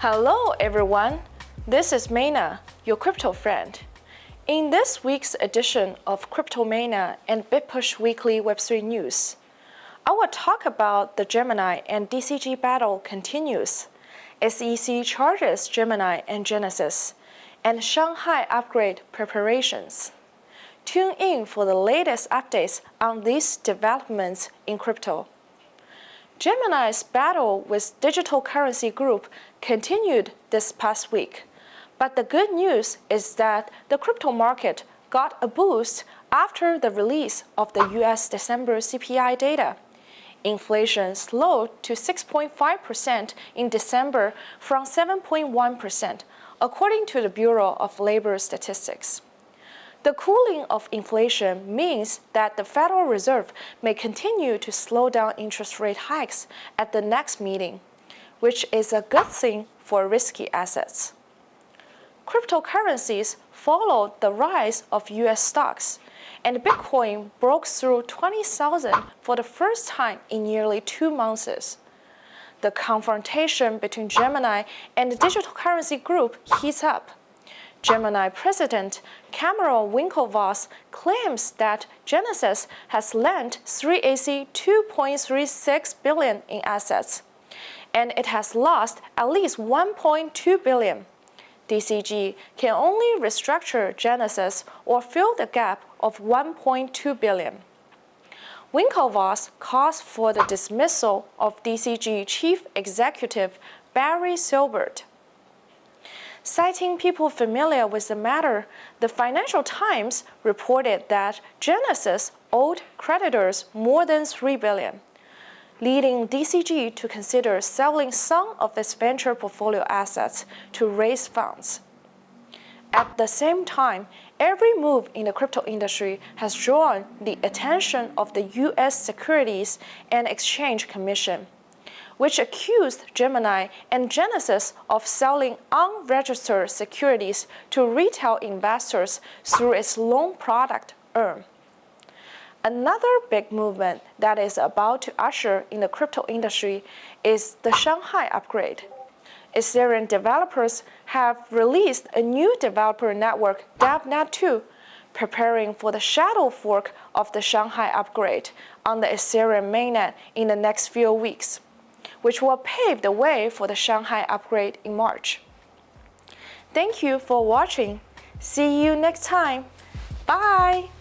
Hello everyone, this is Meina, your crypto friend. In this week's edition of CryptoMeina and Bitpush Weekly Web3 News, I will talk about the Gemini and DCG battle continues, SEC charges Gemini and Genesis, and Shanghai upgrade preparations. Tune in for the latest updates on these developments in crypto. Gemini's battle with digital currency group continued this past week, but the good news is that the crypto market got a boost after the release of the US December CPI data. Inflation slowed to 6.5% in December from 7.1%, according to the Bureau of Labor Statistics. The cooling of inflation means that the Federal Reserve may continue to slow down interest rate hikes at the next meeting, which is a good thing for risky assets. Cryptocurrencies followed the rise of US stocks, and Bitcoin broke through 20,000 for the first time in nearly 2 months. The confrontation between Gemini and the digital currency group heats up. Gemini President Cameron Winklevoss claims that Genesis has lent 3AC $2.36 billion in assets, and it has lost at least $1.2 billion. DCG can only restructure Genesis or fill the gap of $1.2 billion. Winklevoss calls for the dismissal of DCG Chief Executive Barry Silbert. Citing people familiar with the matter, the Financial Times reported that Genesis owed creditors more than $3 billion, leading DCG to consider selling some of its venture portfolio assets to raise funds. At the same time, every move in the crypto industry has drawn the attention of the US Securities and Exchange Commission, which accused Gemini and Genesis of selling unregistered securities to retail investors through its loan product, Another big movement that is about to usher in the crypto industry is the Shanghai upgrade. Ethereum developers have released a new developer network, DevNet2, preparing for the shadow fork of the Shanghai upgrade on the Ethereum mainnet in the next few weeks, which will pave the way for the Shanghai upgrade in March. Thank you for watching. See you next time. Bye!